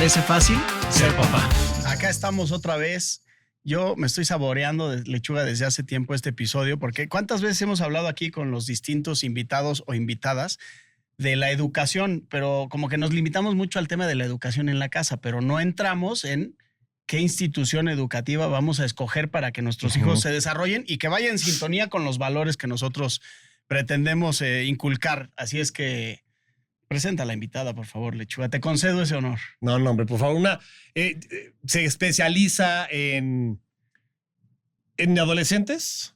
parece fácil ser papá. Acá estamos otra vez. Yo me estoy saboreando de lechuga desde hace tiempo este episodio, porque ¿cuántas veces hemos hablado aquí con los distintos invitados o invitadas de la educación? Pero como que nos limitamos mucho al tema de la educación en la casa, pero no entramos en qué institución educativa vamos a escoger para que nuestros hijos se desarrollen y que vaya en sintonía con los valores que nosotros pretendemos inculcar. Así es que presenta a la invitada, por favor, Lechuga. Te concedo ese honor. No, hombre, por favor. Se especializa en adolescentes.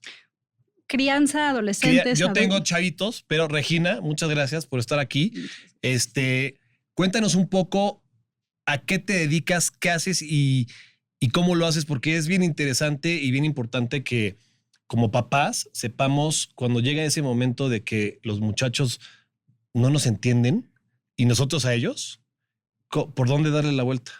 Crianza, adolescentes. Yo tengo chavitos, pero Regina, muchas gracias por estar aquí. Cuéntanos un poco a qué te dedicas, qué haces y cómo lo haces, porque es bien interesante y bien importante que como papás sepamos cuando llega ese momento de que los muchachos no nos entienden y nosotros a ellos, ¿por dónde darle la vuelta?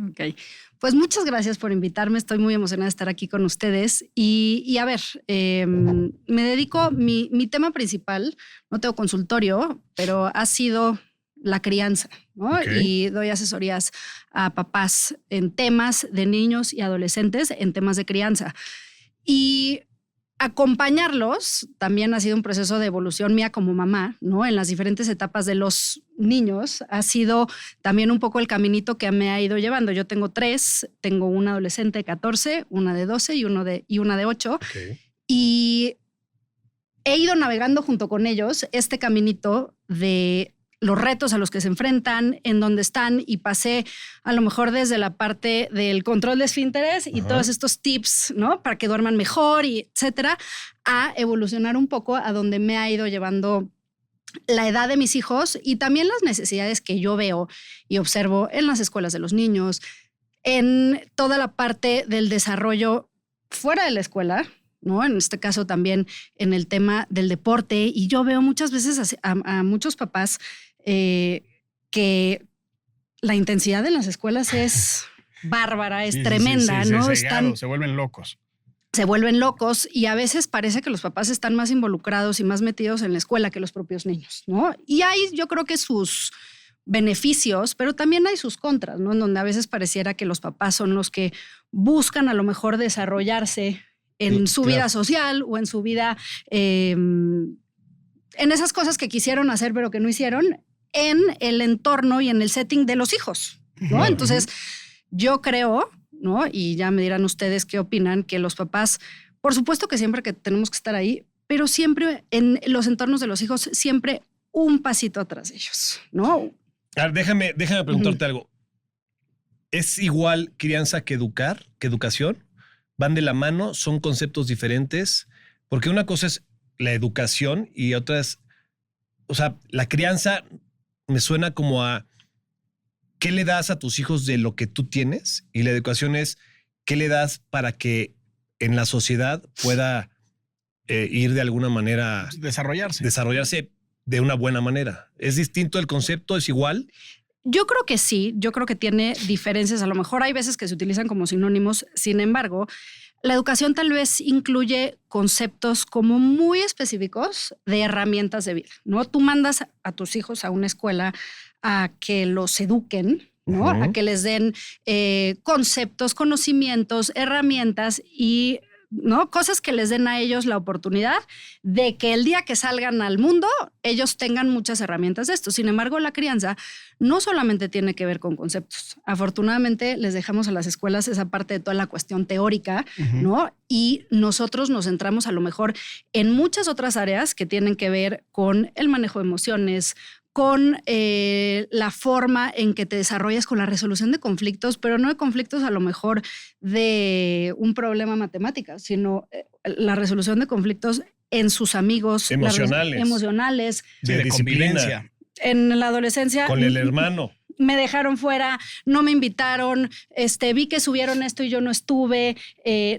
Ok, pues muchas gracias por invitarme. Estoy muy emocionada de estar aquí con ustedes. Y a ver, me dedico, mi tema principal, no tengo consultorio, pero ha sido la crianza, ¿no? Okay. Y doy asesorías a papás en temas de niños y adolescentes, en temas de crianza. Y acompañarlos también ha sido un proceso de evolución mía como mamá, ¿no? En las diferentes etapas de los niños ha sido también un poco el caminito que me ha ido llevando. Yo tengo 3, tengo una adolescente de 14, una de 12 y una de 8. Okay. Y he ido navegando junto con ellos este caminito de los retos a los que se enfrentan, en dónde están, y pasé a lo mejor desde la parte del control de esfínteres y todos estos tips, ¿no? Para que duerman mejor y etcétera, a evolucionar un poco a donde me ha ido llevando la edad de mis hijos y también las necesidades que yo veo y observo en las escuelas de los niños, en toda la parte del desarrollo fuera de la escuela, ¿no? En este caso también en el tema del deporte. Y yo veo muchas veces a muchos papás que la intensidad en las escuelas es bárbara, es tremenda, ¿no? Se vuelven locos. Se vuelven locos y a veces parece que los papás están más involucrados y más metidos en la escuela que los propios niños, ¿no? Y hay, yo creo que sus beneficios, pero también hay sus contras, ¿no? En donde a veces pareciera que los papás son los que buscan a lo mejor desarrollarse en su vida social o en su vida, en esas cosas que quisieron hacer pero que no hicieron, en el entorno y en el setting de los hijos, ¿no? Entonces, yo creo, ¿no? Y ya me dirán ustedes qué opinan, que los papás, por supuesto que siempre que tenemos que estar ahí, pero siempre en los entornos de los hijos, siempre un pasito atrás de ellos, ¿no? A ver, déjame preguntarte algo. ¿Es igual crianza que educación? ¿Van de la mano? ¿Son conceptos diferentes? Porque una cosa es la educación y otra es, o sea, la crianza me suena como a qué le das a tus hijos de lo que tú tienes y la educación es qué le das para que en la sociedad pueda ir de alguna manera... Desarrollarse de una buena manera. ¿Es distinto el concepto? ¿Es igual? Yo creo que sí, yo creo que tiene diferencias. A lo mejor hay veces que se utilizan como sinónimos. Sin embargo, la educación tal vez incluye conceptos como muy específicos de herramientas de vida, ¿no? Tú mandas a tus hijos a una escuela a que los eduquen, ¿no? A que les den conceptos, conocimientos, herramientas y... ¿no? Cosas que les den a ellos la oportunidad de que el día que salgan al mundo ellos tengan muchas herramientas de esto. Sin embargo, la crianza no solamente tiene que ver con conceptos. Afortunadamente les dejamos a las escuelas esa parte de toda la cuestión teórica, ¿no? Y nosotros nos centramos a lo mejor en muchas otras áreas que tienen que ver con el manejo de emociones, con la forma en que te desarrollas, con la resolución de conflictos, pero no de conflictos a lo mejor de un problema matemático, sino la resolución de conflictos en sus amigos. Emocionales. De disciplina. En la adolescencia. Con el hermano. Me dejaron fuera, no me invitaron, vi que subieron esto y yo no estuve,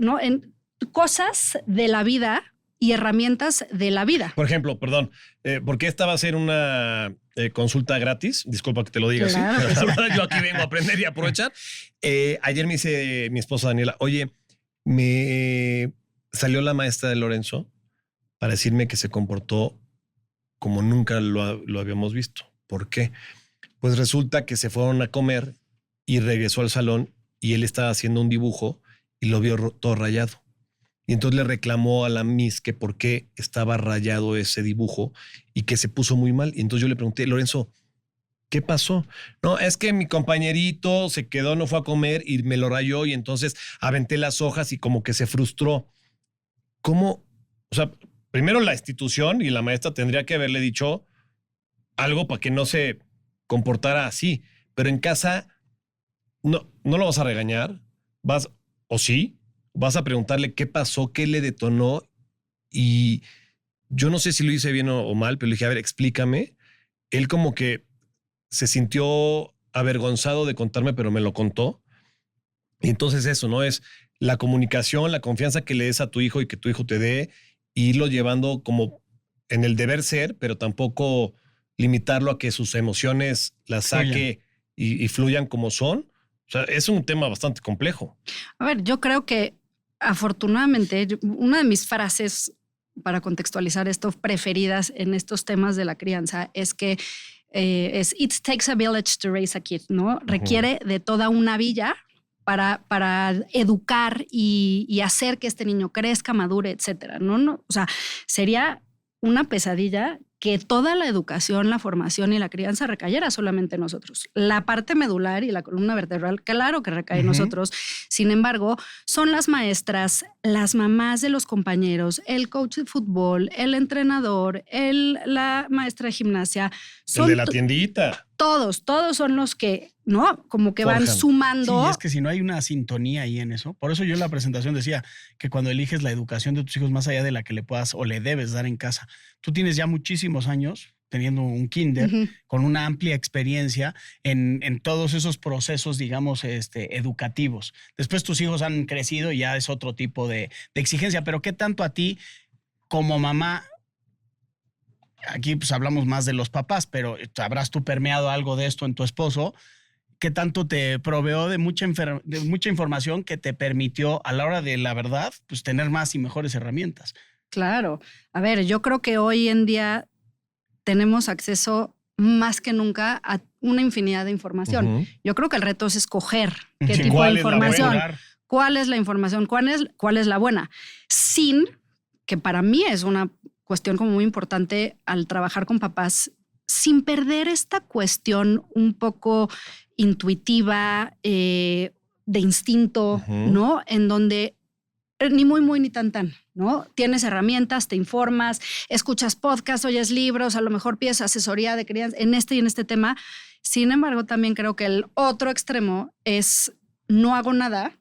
¿no? En cosas de la vida y herramientas de la vida. Por ejemplo, perdón, ¿por qué esta va a ser una consulta gratis? Disculpa que te lo diga claro, así. Yo aquí vengo a aprender y a aprovechar. Ayer me dice mi esposa Daniela, oye, me salió la maestra de Lorenzo para decirme que se comportó como nunca lo habíamos visto. ¿Por qué? Pues resulta que se fueron a comer y regresó al salón y él estaba haciendo un dibujo y lo vio todo rayado. Y entonces le reclamó a la Miss que por qué estaba rayado ese dibujo y que se puso muy mal. Y entonces yo le pregunté, Lorenzo, ¿qué pasó? No, es que mi compañerito se quedó, no fue a comer y me lo rayó y entonces aventé las hojas y como que se frustró. ¿Cómo? O sea, primero la institución y la maestra tendría que haberle dicho algo para que no se comportara así. Pero en casa no lo vas a regañar, o sí, vas a preguntarle qué pasó, qué le detonó. Y yo no sé si lo hice bien o mal, pero le dije, a ver, explícame. Él como que se sintió avergonzado de contarme, pero me lo contó. Y entonces eso, ¿no? Es la comunicación, la confianza que le des a tu hijo y que tu hijo te dé, y irlo llevando como en el deber ser, pero tampoco limitarlo a que sus emociones las saque y fluyan como son. O sea, es un tema bastante complejo. A ver, yo creo que afortunadamente una de mis frases para contextualizar esto preferidas en estos temas de la crianza es que es "It takes a village to raise a kid", ¿no? Requiere de toda una villa para educar y hacer que este niño crezca, madure, etcétera. No, o sea, sería una pesadilla que toda la educación, la formación y la crianza recayera solamente en nosotros. La parte medular y la columna vertebral, claro que recae en nosotros. Sin embargo, son las maestras, las mamás de los compañeros, el coach de fútbol, el entrenador, la maestra de gimnasia. El de la tiendita. Todos son los que, ¿no? Como que van Forjan. sumando. Sí, es que si no hay una sintonía ahí en eso. Por eso yo en la presentación decía que cuando eliges la educación de tus hijos más allá de la que le puedas o le debes dar en casa, tú tienes ya muchísimos años teniendo un kinder con una amplia experiencia en todos esos procesos, digamos, educativos. Después tus hijos han crecido y ya es otro tipo de exigencia. Pero ¿qué tanto a ti como mamá? Aquí pues hablamos más de los papás, pero habrás tú permeado algo de esto en tu esposo. ¿Qué tanto te proveó de mucha información que te permitió a la hora de la verdad pues tener más y mejores herramientas? Claro. A ver, yo creo que hoy en día tenemos acceso más que nunca a una infinidad de información. Yo creo que el reto es escoger qué tipo de información. ¿Cuál es la información? ¿Cuál es la buena? Sin, que para mí es una cuestión como muy importante al trabajar con papás, sin perder esta cuestión un poco intuitiva, de instinto, ¿no? En donde ni muy ni tan, ¿no? Tienes herramientas, te informas, escuchas podcasts, oyes libros, a lo mejor pides asesoría de crianza en este y en este tema. Sin embargo, también creo que el otro extremo es no hago nada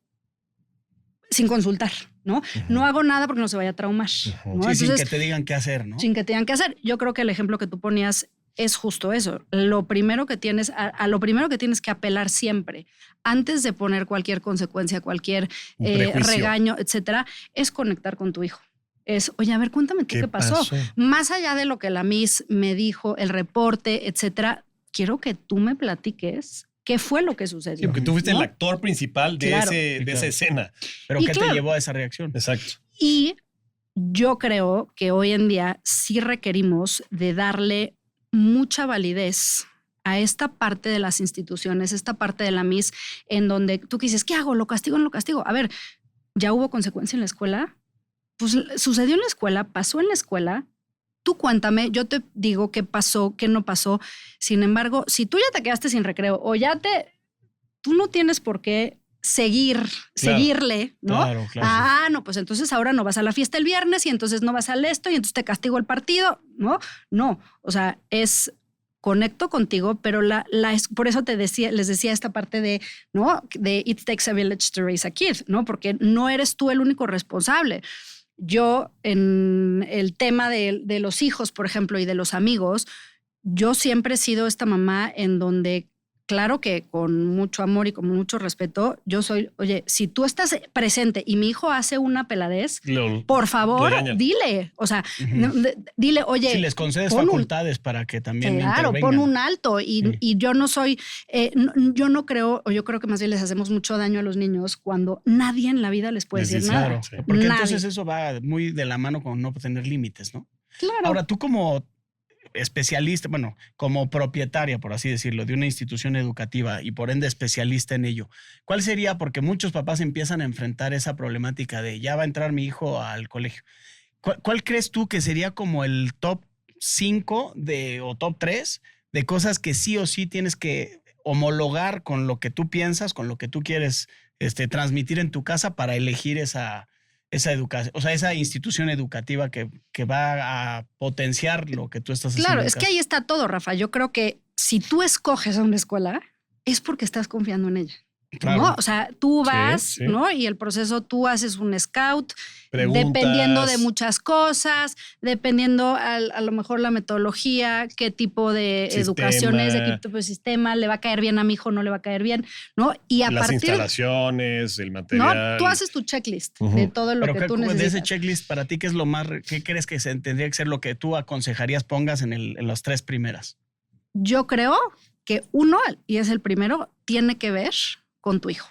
sin consultar, ¿no? No hago nada porque no se vaya a traumar, ¿no? Sí, Entonces, sin que te digan qué hacer, ¿no? Sin que te digan qué hacer. Yo creo que el ejemplo que tú ponías es justo eso. Lo primero que tienes, a lo primero que tienes que apelar siempre, antes de poner cualquier consecuencia, cualquier regaño, etcétera, es conectar con tu hijo. Es, oye, a ver, cuéntame tú qué pasó. Más allá de lo que la Miss me dijo, el reporte, etcétera, quiero que tú me platiques qué fue lo que sucedió. Sí, porque tú fuiste el actor principal de, esa escena. Pero ¿qué te llevó a esa reacción? Exacto. Y yo creo que hoy en día sí requerimos de darle mucha validez a esta parte de las instituciones, esta parte de la Miss, en donde tú dices, ¿qué hago? ¿Lo castigo o no lo castigo? A ver, ¿ya hubo consecuencia en la escuela? Pues sucedió en la escuela, pasó en la escuela. Tú cuéntame, yo te digo qué pasó, qué no pasó. Sin embargo, si tú ya te quedaste sin recreo o tú no tienes por qué seguirle, ¿no? Claro. Ah, no, pues entonces ahora no vas a la fiesta el viernes y entonces no vas al esto y entonces te castigo el partido, ¿no? No, o sea, conecto contigo, pero por eso les decía esta parte de, ¿no? De It takes a village to raise a kid, ¿no? Porque no eres tú el único responsable. Yo, en el tema de los hijos, por ejemplo, y de los amigos, yo siempre he sido esta mamá en donde, claro que con mucho amor y con mucho respeto, yo soy, oye, si tú estás presente y mi hijo hace una peladez, por favor, dile, o sea, dile, oye. Si les concedes facultades para que también claro, pon un alto y yo no soy, yo no creo, o yo creo que más bien les hacemos mucho daño a los niños cuando nadie en la vida les puede decir nada. Claro, sí. Porque entonces eso va muy de la mano con no tener límites, ¿no? Claro. Ahora, tú como especialista, bueno, como propietaria, por así decirlo, de una institución educativa y por ende especialista en ello, ¿cuál sería? Porque muchos papás empiezan a enfrentar esa problemática de ya va a entrar mi hijo al colegio. ¿Cuál crees tú que sería como el top 5 o top 3 de cosas que sí o sí tienes que homologar con lo que tú piensas, con lo que tú quieres transmitir en tu casa para elegir esa educación, o sea, esa institución educativa que va a potenciar lo que tú estás haciendo? Claro, es que ahí está todo, Rafa. Yo creo que si tú escoges a una escuela, es porque estás confiando en ella. Claro. ¿No? O sea, tú vas, Sí. ¿no? Y el proceso, tú haces un scout, Preguntas. dependiendo de muchas cosas, dependiendo a lo mejor la metodología, qué tipo de educaciones, de qué tipo de sistema, le va a caer bien a mi hijo, no le va a caer bien, ¿no? Y a Las partir, instalaciones, el material. ¿no? Tú haces tu checklist Ujú. de todo lo Pero que tú de necesitas. ese checklist, para ti, ¿qué es lo más, qué crees que tendría que ser lo que tú aconsejarías pongas en las 3 primeras? Yo creo que uno, y es el primero, tiene que ver con tu hijo.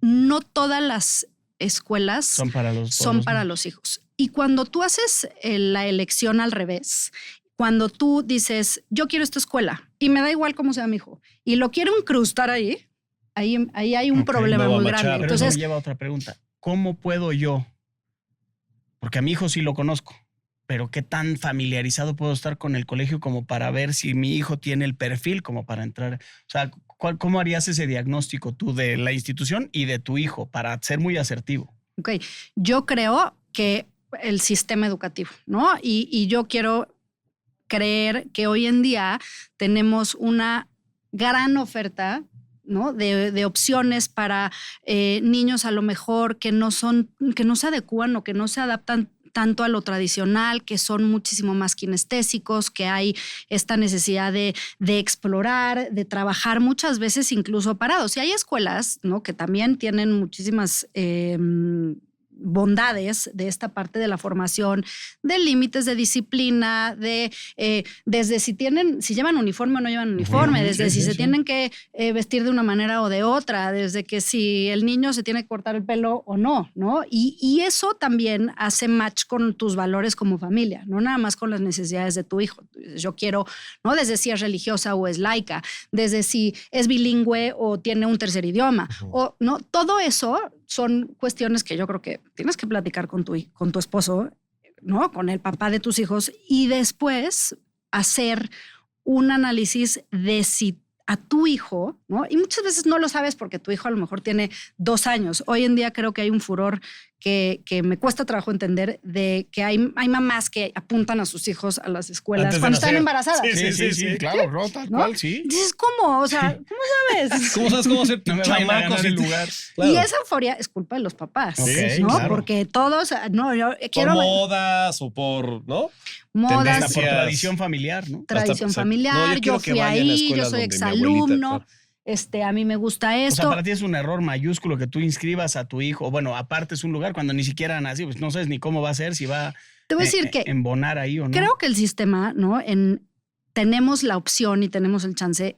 No todas las escuelas Son para los los hijos. Y cuando tú haces la elección al revés, cuando tú dices, yo quiero esta escuela y me da igual cómo sea mi hijo, y lo quiero incrustar ahí hay un Ok, problema no va a muy machar. grande. Pero eso Entonces, me lleva a otra pregunta. ¿Cómo puedo yo? Porque a mi hijo sí lo conozco, pero ¿qué tan familiarizado puedo estar con el colegio como para ver si mi hijo tiene el perfil como para entrar? O sea, ¿cómo harías ese diagnóstico tú de la institución y de tu hijo para ser muy asertivo? ok, yo creo que el sistema educativo, ¿no? Y yo quiero creer que hoy en día tenemos una gran oferta, ¿no? De opciones para niños a lo mejor que no se adecúan o que no se adaptan tanto a lo tradicional, que son muchísimo más kinestésicos, que hay esta necesidad de explorar, de trabajar muchas veces incluso parados. Y hay escuelas, ¿no? Que también tienen muchísimas bondades de esta parte de la formación, de límites de disciplina, desde si llevan uniforme o no llevan uniforme, desde si se tienen que vestir de una manera o de otra, desde que si el niño se tiene que cortar el pelo o no, ¿no? Y eso también hace match con tus valores como familia, no nada más con las necesidades de tu hijo. Yo quiero, ¿no? Desde si es religiosa o es laica, desde si es bilingüe o tiene un tercer idioma, o no, todo eso son cuestiones que yo creo que tienes que platicar con tu esposo, ¿no? Con el papá de tus hijos, y después hacer un análisis de si a tu hijo, ¿no? Y muchas veces no lo sabes porque tu hijo a lo mejor tiene 2 años. Hoy en día creo que hay un furor que me cuesta trabajo entender de que hay mamás que apuntan a sus hijos a las escuelas Antes de cuando están nacer. embarazadas. Sí. claro, rota, ¿No? ¿cuál? Sí. Dices, ¿cómo? O sea, ¿cómo sabes? ¿Cómo sabes cómo hacer No me vayan a chamacos ganar el y lugar. Claro. Y esa euforia es culpa de los papás, Ok, ¿no? claro. Porque todos, no, yo por quiero modas o por, ¿no? modas, Hasta tendencias. por tradición familiar, ¿no? tradición Hasta- familiar, no, yo yo quiero que fui vayan a ahí, yo escuelas soy donde mi abuelita, exalumno, claro. a mí me gusta O esto. sea, para ti es un error mayúsculo que tú inscribas a tu hijo, bueno, apartes un lugar cuando ni siquiera nació, pues no sabes ni cómo va a ser, si va Te voy a decir que embonar ahí o no. creo que el sistema, ¿no? Tenemos la opción y tenemos el chance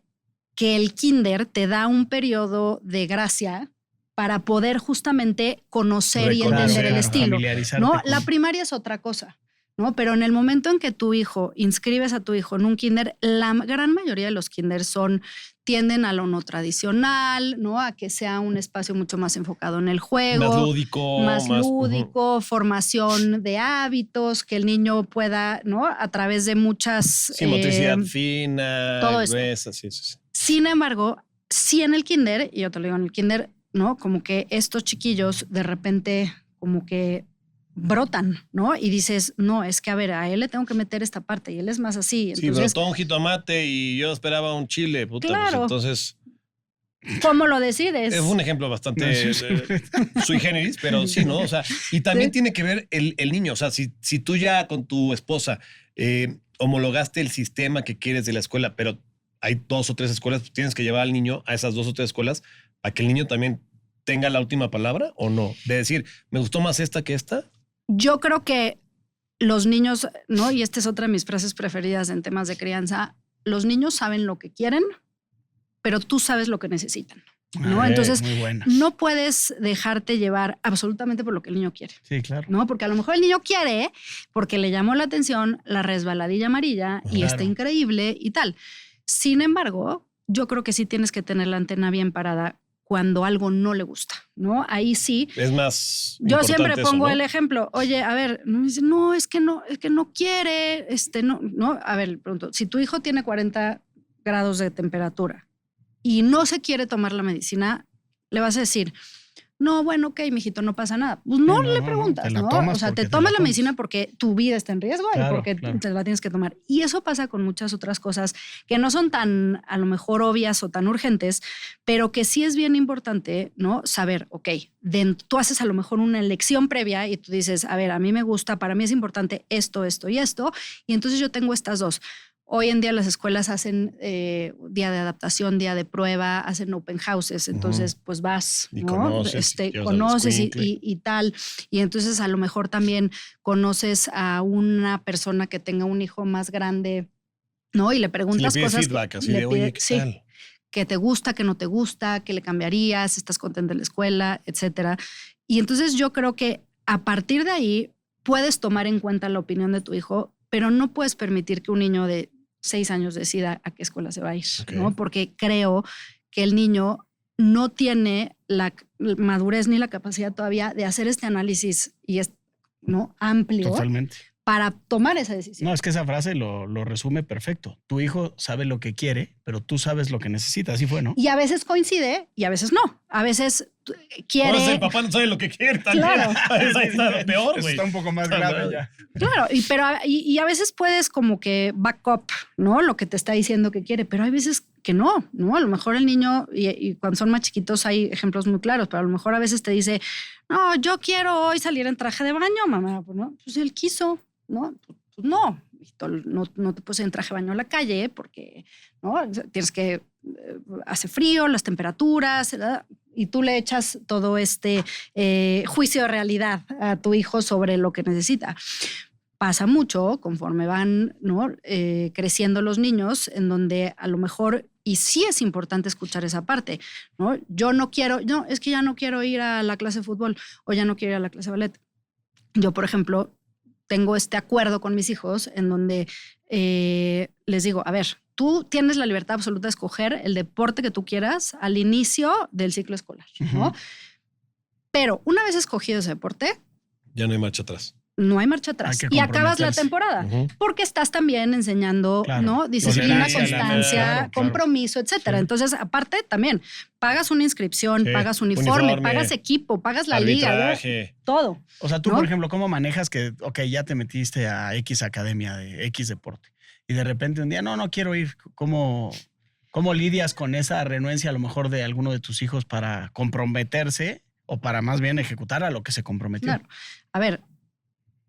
que el kinder te da un periodo de gracia para poder justamente conocer y Reconocer, entender el claro, estilo. familiarizarte ¿No? con- La primaria es otra cosa, ¿no? Pero en el momento en que tu hijo, inscribes a tu hijo en un kinder, la gran mayoría de los kinders tienden a lo no tradicional, ¿no? A que sea un espacio mucho más enfocado en el juego. Más lúdico. Más lúdico, formación de hábitos, que el niño pueda, ¿no? A través de muchas... Sí, motricidad fina, todo esto. gruesa, sí. Sin embargo, sí en el kinder, y yo te lo digo en el kinder, ¿no? Como que estos chiquillos de repente como que brotan, ¿no? Y dices, no, es que a ver, a él le tengo que meter esta parte y él es más así. Sí, Entonces, brotó un jitomate y yo esperaba un chile, puta. Claro. Pues entonces, ¿cómo lo decides? es un ejemplo bastante sui generis, pero sí, ¿no? O sea, y también Sí. tiene que ver el niño. O sea, si tú ya con tu esposa homologaste el sistema que quieres de la escuela, pero hay 2 o 3 escuelas, pues tienes que llevar al niño a esas 2 o 3 escuelas para que el niño también tenga la última palabra o no. De decir, ¿me gustó más esta que esta? Yo creo que los niños, ¿no? Y esta es otra de mis frases preferidas en temas de crianza, los niños saben lo que quieren, pero tú sabes lo que necesitan. ¿no? Ay, Entonces, muy buenas. no puedes dejarte llevar absolutamente por lo que el niño quiere, Sí, claro. ¿no? Porque a lo mejor el niño quiere porque le llamó la atención la resbaladilla amarilla y Claro. está increíble y tal. Sin embargo, yo creo que sí tienes que tener la antena bien parada cuando algo no le gusta, ¿no? Ahí sí. Es más. Yo siempre importante eso, pongo ¿no? el ejemplo. Oye, a ver, me dice, no, es que no quiere, no. A ver, pronto, si tu hijo tiene 40 grados de temperatura y no se quiere tomar la medicina, le vas a decir, no, bueno, ok, mijito, no pasa nada. Pues no, no, le no, preguntas, te la ¿no? tomas O sea, porque te te tomas la la tomas. medicina porque tu vida está en riesgo y Claro, porque claro. te la tienes que tomar. Y eso pasa con muchas otras cosas que no son tan, a lo mejor, obvias o tan urgentes, pero que sí es bien importante, ¿no? Saber, ok, tú haces a lo mejor una elección previa y tú dices, a ver, a mí me gusta, para mí es importante esto, esto y esto, y entonces yo tengo estas dos. Hoy en día las escuelas hacen día de adaptación, día de prueba, hacen open houses, entonces pues vas, Y ¿no? conoces, llevas al Conoces escuincle. y tal, y entonces a lo mejor también conoces a una persona que tenga un hijo más grande, ¿no? Y le Si le preguntas pides cosas feedback, así le de, oye, pide- ¿qué sí, tal? que te gusta, que no te gusta, que le cambiarías, estás contenta en la escuela, etcétera. Y entonces yo creo que a partir de ahí puedes tomar en cuenta la opinión de tu hijo, pero no puedes permitir que un niño de 6 años decida a qué escuela se va a ir, Ok. ¿no? Porque creo que el niño no tiene la madurez ni la capacidad todavía de hacer este análisis y ¿no? amplio Totalmente. para tomar esa decisión. No, es que esa frase lo resume perfecto. Tu hijo sabe lo que quiere, pero tú sabes lo que necesita. Así fue, ¿no? Y a veces coincide y a veces no. A veces quiere... Ahora el papá no sabe lo que quiere también. Claro. Eso está peor, Eso güey. está un poco más Está grave mal. ya. Claro, y a veces puedes como que back up, ¿no? Lo que te está diciendo que quiere, pero hay veces que no, ¿no? A lo mejor el niño, y cuando son más chiquitos hay ejemplos muy claros, pero a lo mejor a veces te dice, no, yo quiero hoy salir en traje de baño, mamá, pues no, pues él quiso, ¿no? Pues no, no te puedes ir en traje de baño a la calle porque, ¿no? Tienes que, hace frío, las temperaturas, ¿verdad? Y tú le echas todo este juicio de realidad a tu hijo sobre lo que necesita. Pasa mucho conforme van, ¿no? Creciendo los niños, en donde a lo mejor, y sí es importante escuchar esa parte, ¿no? Yo no quiero, no, es que ya no quiero ir a la clase de fútbol o ya no quiero ir a la clase de ballet. Yo, por ejemplo, tengo este acuerdo con mis hijos en donde les digo, a ver, tú tienes la libertad absoluta de escoger el deporte que tú quieras al inicio del ciclo escolar, ¿no? Ujú. Pero una vez escogido ese deporte, Ya no hay marcha atrás. no hay marcha atrás Hay que y acabas la comprometerse. temporada. Ujú. Porque estás también enseñando, Claro. ¿no? Disciplina, Tolerancia, constancia, claro. compromiso, etcétera. Sí. Entonces, aparte, también pagas una inscripción, Sí. pagas uniforme, pagas equipo, pagas la liga, ¿no? Arbitraje. Todo. O sea, tú, ¿no? por ejemplo, ¿cómo manejas que, ok, ya te metiste a X academia de X deporte y de repente un día, no quiero ir? ¿Cómo lidias con esa renuencia a lo mejor de alguno de tus hijos para comprometerse o para más bien ejecutar a lo que se comprometió? Claro. A ver,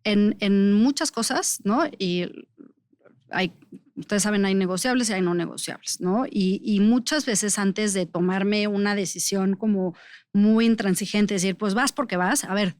en muchas cosas, ¿no? Y ustedes saben, hay negociables y hay no negociables, ¿no? Y muchas veces antes de tomarme una decisión como muy intransigente, decir, pues vas porque vas, a ver,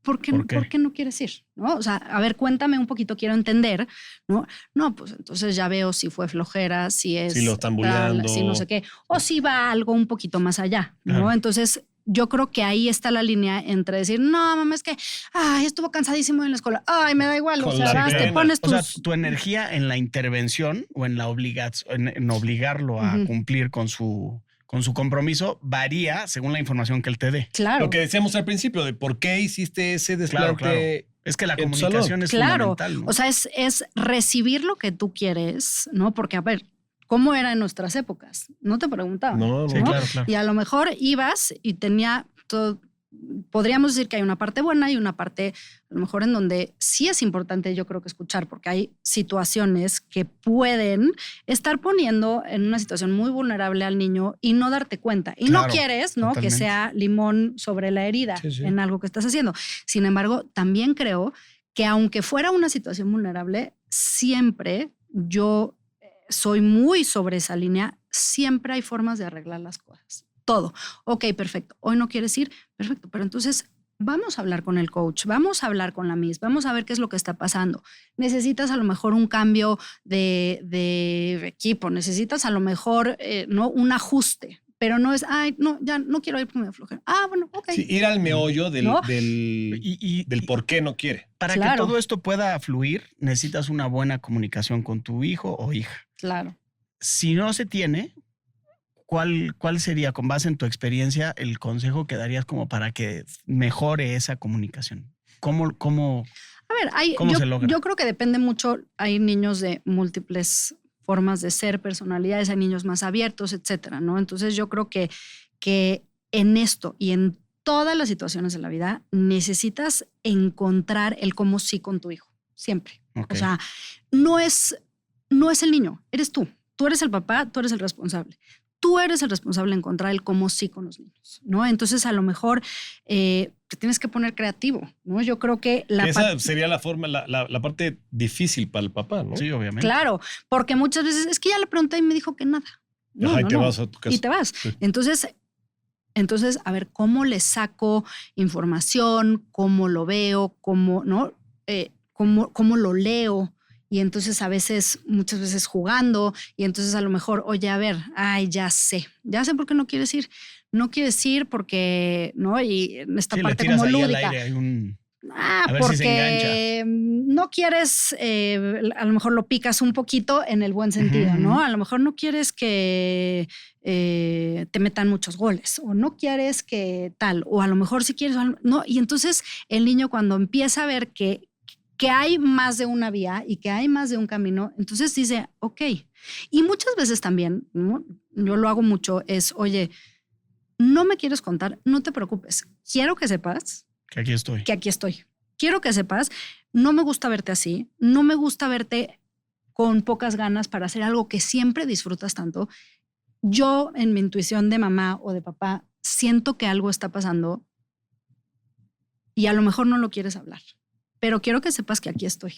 ¿por qué no quieres ir? ¿No? O sea, a ver, cuéntame un poquito, quiero entender, ¿no? No, pues entonces ya veo si fue flojera, si es... Si lo están bulleando. Si no sé qué, o si va algo un poquito más allá, ¿no? Claro. Entonces, yo creo que ahí está la línea entre decir, no, mamá, es que, ay, estuvo cansadísimo en la escuela, ay, me da igual, Con o sea, la vas, te pena. pones O sea, tus... tu energía en la intervención o en la obligación, en obligarlo a Ujú. cumplir con su compromiso varía según la información que él te dé. Claro. Lo que decíamos al principio de por qué hiciste ese desplante. Claro. Es que la en tu comunicación es Claro, fundamental, ¿no? o sea, es recibir lo que tú quieres, ¿no? Porque, a ver, ¿cómo era en nuestras épocas? No te preguntaban. No, Sí, no. claro. Y a lo mejor ibas y tenía todo. Podríamos decir que hay una parte buena y una parte, a lo mejor, en donde sí es importante, yo creo que escuchar, porque hay situaciones que pueden estar poniendo en una situación muy vulnerable al niño y no darte cuenta. Y Claro, no quieres, ¿no? Que totalmente. sea limón sobre la herida Sí, sí. en algo que estás haciendo. Sin embargo, también creo que aunque fuera una situación vulnerable, siempre yo soy muy sobre esa línea, siempre hay formas de arreglar las cosas. Todo. Ok, perfecto. Hoy no quieres ir, perfecto. Pero entonces vamos a hablar con el coach, vamos a hablar con la Miss, vamos a ver qué es lo que está pasando. Necesitas a lo mejor un cambio de equipo, necesitas a lo mejor ¿no? un ajuste. pero no es, ay, no, ya no quiero ir porque me da flojera. Ah, bueno, ok. Sí, ir al meollo del, ¿No? del por qué no quiere. Para Claro. que todo esto pueda fluir, necesitas una buena comunicación con tu hijo o hija. Claro. Si no se tiene, ¿cuál sería, con base en tu experiencia, el consejo que darías como para que mejore esa comunicación? ¿Cómo A ver, ¿Cómo se logra? yo creo que depende mucho. Hay niños de múltiples formas de ser, personalidades, hay niños más abiertos, etcétera, ¿no? Entonces yo creo que en esto y en todas las situaciones de la vida necesitas encontrar el cómo sí con tu hijo, siempre. Ok. O sea, no es el niño, eres tú. Tú eres el papá, tú eres el responsable. Tú eres el responsable de encontrar el cómo sí con los niños, ¿no? Entonces, a lo mejor te tienes que poner creativo, ¿no? Yo creo que Esa sería la forma, la parte difícil para el papá, ¿no? Sí, obviamente. Claro, porque muchas veces es que ya le pregunté y me dijo que nada. No, Ajá, y no, te no. vas a tu casa. Y te vas. Sí. Entonces, a ver, ¿cómo le saco información? ¿Cómo lo veo? ¿Cómo, no? ¿Cómo lo leo? Y entonces muchas veces jugando, y entonces a lo mejor, oye, a ver, ay, ya sé por qué no quieres ir. No quieres ir porque, ¿no? Y en esta Sí, le parte tiras como ahí al lúdica. aire, hay un... Ah, A ver si se porque no quieres, a lo mejor lo picas un poquito en el buen sentido, Ujú, ¿no? ujú. A lo mejor no quieres que te metan muchos goles, o no quieres que tal, o a lo mejor si quieres, no. Y entonces el niño, cuando empieza a ver que hay más de una vía y que hay más de un camino, entonces dice, ok. Y muchas veces también, ¿no? Yo lo hago mucho, es, oye, no me quieres contar, no te preocupes. Quiero que sepas Que aquí estoy. que aquí estoy. Quiero que sepas, no me gusta verte así, no me gusta verte con pocas ganas para hacer algo que siempre disfrutas tanto. Yo, en mi intuición de mamá o de papá, siento que algo está pasando y a lo mejor no lo quieres hablar, pero quiero que sepas que aquí estoy.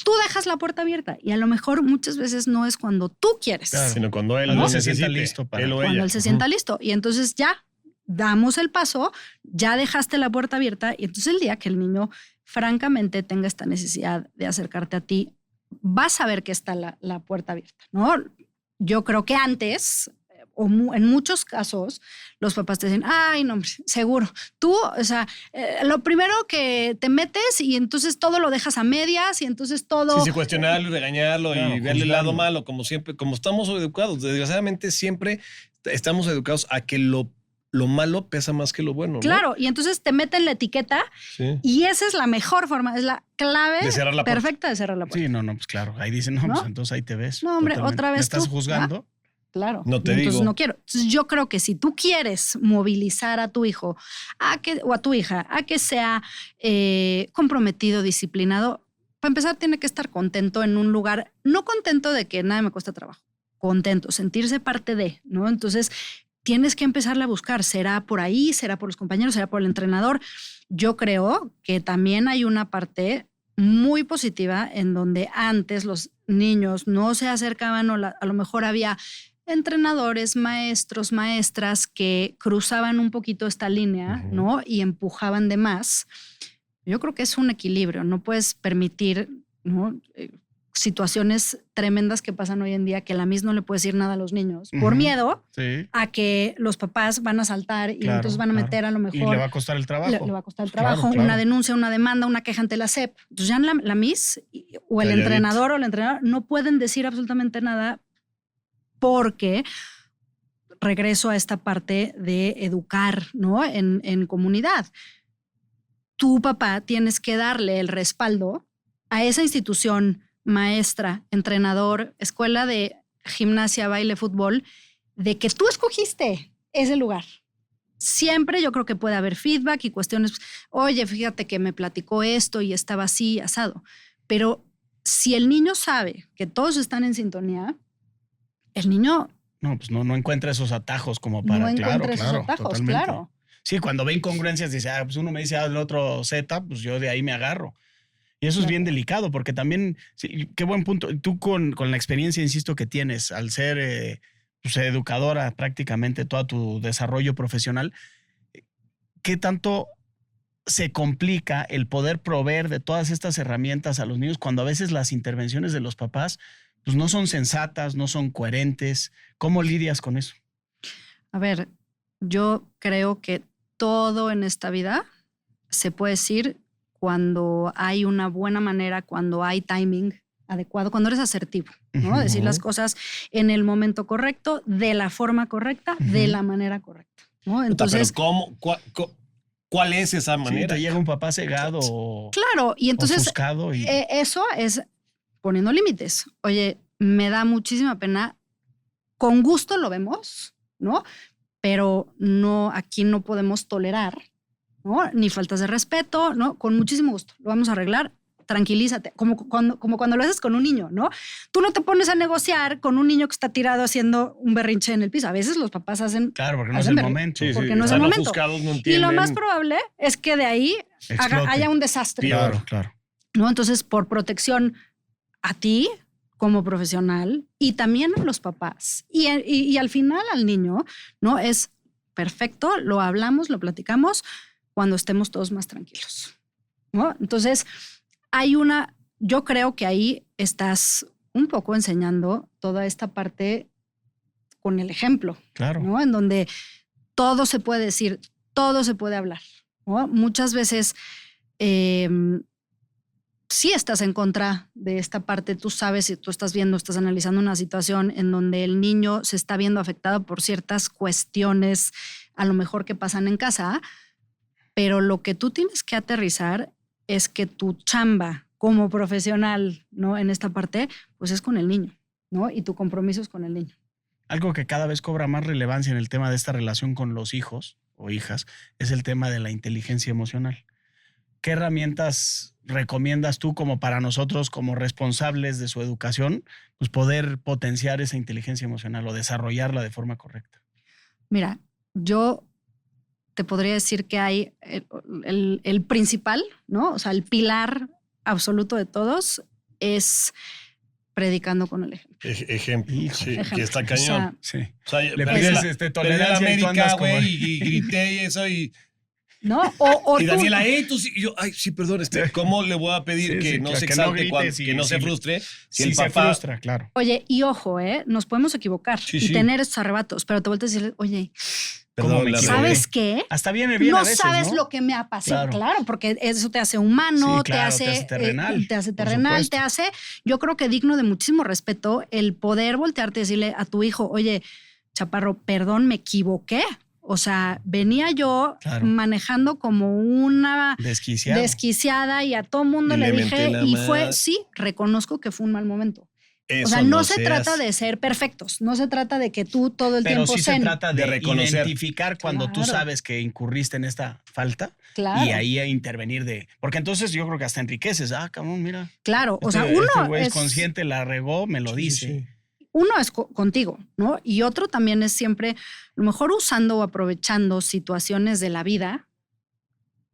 Tú dejas la puerta abierta y a lo mejor muchas veces no es cuando tú quieres, Claro. Sino cuando él Cuando lo se sienta necesite, listo para- él o cuando ella. él se sienta listo. Y entonces ya damos el paso, ya dejaste la puerta abierta y entonces el día que el niño francamente tenga esta necesidad de acercarte a ti, vas a ver que está la puerta abierta, ¿no? Yo creo que antes, en muchos casos, los papás te dicen, ay, no, hombre, seguro. Tú, o sea, lo primero que te metes y entonces todo lo dejas a medias y entonces todo... Sí, cuestionarlo y regañarlo Claro, y verle el lado juzgarlo. malo, como siempre, como estamos educados. Desgraciadamente siempre estamos educados a que lo malo pesa más que lo bueno, ¿no? Claro, y entonces te meten la etiqueta Sí. y esa es la mejor forma, es la clave De cerrar la puerta. perfecta de cerrar la puerta. Sí, no, pues claro. Ahí dicen, no, ¿No? pues entonces ahí te ves. No, hombre, Totalmente. otra vez ¿Me estás tú? juzgando? Claro. No te Y entonces digo. no quiero. Entonces yo creo que si tú quieres movilizar a tu hijo o a tu hija a que sea comprometido, disciplinado, para empezar tiene que estar contento en un lugar, no contento de que nada me cuesta trabajo, contento, sentirse parte de, ¿no? Entonces tienes que empezarle a buscar, será por ahí, será por los compañeros, será por el entrenador. Yo creo que también hay una parte muy positiva en donde antes los niños no se acercaban o a lo mejor había entrenadores, maestros, maestras que cruzaban un poquito esta línea, Ujú. ¿no? Y empujaban de más. Yo creo que es un equilibrio, no puedes permitir, ¿no? Situaciones tremendas que pasan hoy en día que a la misma no le puedes decir nada a los niños por Ujú. miedo Sí. a que los papás van a saltar y Claro, entonces van a claro. meter a lo Y mejor le va a costar el trabajo. le va a costar el Claro, trabajo, claro. una denuncia, una demanda, una queja ante la SEP. Entonces ya la Miss o el Calladito. entrenador o la entrenadora no pueden decir absolutamente nada porque regreso a esta parte de educar, ¿no? En comunidad. Tu papá tienes que darle el respaldo a esa institución, maestra, entrenador, escuela de gimnasia, baile, fútbol, de que tú escogiste ese lugar. Siempre yo creo que puede haber feedback y cuestiones, oye, fíjate que me platicó esto y estaba así, asado. Pero si el niño sabe que todos están en sintonía, el niño No, pues no encuentra esos atajos como para... no encuentra claro, esos claro, atajos, totalmente. claro. Sí, cuando ve incongruencias dice, pues uno me dice, el otro Z, pues yo de ahí me agarro. Y eso es Claro. bien delicado porque también, sí, qué buen punto. Tú con la experiencia, insisto, que tienes al ser pues, educadora prácticamente todo tu desarrollo profesional, ¿qué tanto se complica el poder proveer de todas estas herramientas a los niños cuando a veces las intervenciones de los papás pues no son sensatas, no son coherentes? ¿Cómo lidias con eso? A ver, yo creo que todo en esta vida se puede decir cuando hay una buena manera, cuando hay timing adecuado, cuando eres asertivo, ¿no? Ujú. Decir las cosas en el momento correcto, de la forma correcta, de la manera correcta, ¿no? Entonces, Pero ¿cómo? ¿Cuál es esa Sí, manera? te llega un papá cegado o claro, y entonces ofuscado y eso es poniendo límites. Oye, me da muchísima pena, con gusto lo vemos, ¿no? Pero no, aquí no podemos tolerar, ¿no? Ni faltas de respeto, ¿no? Con muchísimo gusto. Lo vamos a arreglar. Tranquilízate, como cuando lo haces con un niño, ¿no? Tú no te pones a negociar con un niño que está tirado haciendo un berrinche en el piso. A veces los papás hacen... claro, porque no es hacen el berrinche. momento. Sí, porque sí, no es el están momento. ofuscados, no Y entienden. lo más probable es que de ahí Explote. haya un desastre, Claro, claro. ¿no? Entonces, por protección a ti como profesional y también a los papás y al final al niño, ¿no? Es perfecto, lo hablamos, lo platicamos cuando estemos todos más tranquilos, ¿no? Entonces, yo creo que ahí estás un poco enseñando toda esta parte con el ejemplo, Claro. ¿no? En donde todo se puede decir, todo se puede hablar, ¿no? Muchas veces sí estás en contra de esta parte, tú sabes, si tú estás analizando una situación en donde el niño se está viendo afectado por ciertas cuestiones, a lo mejor que pasan en casa, pero lo que tú tienes que aterrizar es que tu chamba como profesional, ¿no? En esta parte, pues es con el niño, ¿no? Y tu compromiso es con el niño. Algo que cada vez cobra más relevancia en el tema de esta relación con los hijos o hijas es el tema de la inteligencia emocional. ¿Qué herramientas recomiendas tú como para nosotros, como responsables de su educación, pues poder potenciar esa inteligencia emocional o desarrollarla de forma correcta? Mira, yo te podría decir que hay el principal, ¿no? O sea, el pilar absoluto de todos es predicando con el ejemplo. Ejemplo. Hijo. Sí, Ejemplo. que está O cañón. sea, Sí. O sea, Le perdí pides la- tolerancia perdí y tú la andas América, como- güey, y grité y eso y ¿no? O y tú- Daniela, tú sí. Y yo, sí, perdón, ¿cómo le voy a pedir Sí, que sí, no claro, se que no exalte, grites que no se frustre? Si Sí, el se papá frustra, claro. Oye, y ojo, nos podemos equivocar Sí, y sí. tener estos arrebatos, pero te vuelves a decir, oye, ¿Cómo Perdón, me la equivoqué? ¿sabes qué? Hasta viene bien No a veces, sabes ¿no? lo que me ha pasado, Claro. claro, porque eso te hace humano, Sí, claro, te hace terrenal, te hace por terrenal, supuesto. te hace, yo creo que digno de muchísimo respeto el poder voltearte y decirle a tu hijo, oye, chaparro, perdón, me equivoqué. O sea, venía yo Claro. manejando como una Desquiciado. desquiciada y a todo mundo Y le le menté dije la y madre. sí, reconozco que fue un mal momento. eso O sea, no se se trata hace. de ser perfectos, no se trata de que tú todo el Pero tiempo sí se zen. trata de de reconocer. identificar cuando tú Claro. sabes que incurriste en esta falta Claro. y ahí a intervenir porque entonces yo creo que hasta enriqueces. Cabrón, mira. Claro, o sea, Este uno güey es es consciente, la regó, me lo Sí, dice. sí, sí. uno es contigo, ¿no? Y otro también es siempre, a lo mejor usando o aprovechando situaciones de la vida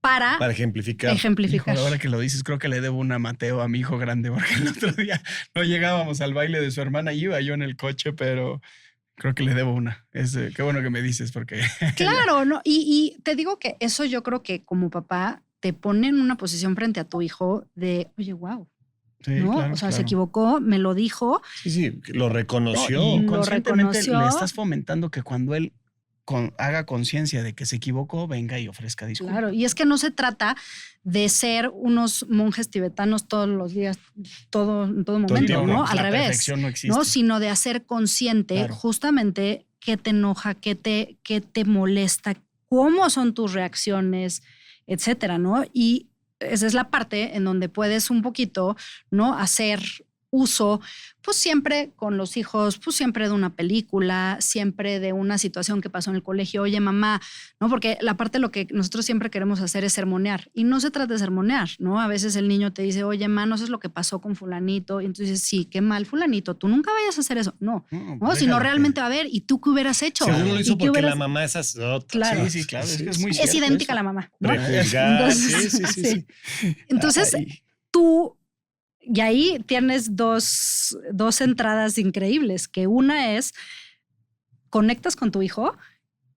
para Para ejemplificar. ejemplificar. Híjole, ahora que lo dices, creo que le debo una a Mateo, a mi hijo grande, porque el otro día no llegábamos al baile de su hermana y iba yo en el coche, pero creo que le debo una. Qué bueno que me dices, porque Claro, ¿no? Y te digo que eso yo creo que como papá te pone en una posición frente a tu hijo de, oye, wow, sí, ¿no? claro, O sea, se claro. equivocó, me lo dijo. Sí, sí, lo No, reconoció. y Lo inconscientemente reconoció. le estás fomentando que cuando él haga conciencia de que se equivocó, venga y ofrezca disculpas. Claro, y es que no se trata de ser unos monjes tibetanos todos los días, en todo momento, tiempo. ¿no? pues Al la revés, perfección no existe. ¿no? Sino de hacer consciente Claro. justamente qué te enoja, qué te molesta, cómo son tus reacciones, etcétera, ¿no? Y esa es la parte en donde puedes un poquito, ¿no? Hacer uso, pues siempre con los hijos, pues siempre de una película, siempre de una situación que pasó en el colegio. Oye, mamá, ¿no? Porque la parte de lo que nosotros siempre queremos hacer es sermonear. Y no se trata de sermonear, ¿no? A veces el niño te dice, oye, ma, no sé lo que pasó con fulanito. Y entonces, sí, qué mal, fulanito, tú nunca vayas a hacer eso. No, pues sino déjalo realmente, a ver, ¿y tú qué hubieras hecho? Seguro lo ¿Y hizo qué porque hubieras- la mamá es otra. Claro. Sí, claro, es que es muy Es cierto idéntica eso. a la mamá, ¿no? Prejuzgar. Entonces, Sí. Entonces, Ay, tú, y ahí tienes dos entradas increíbles, que una es, conectas con tu hijo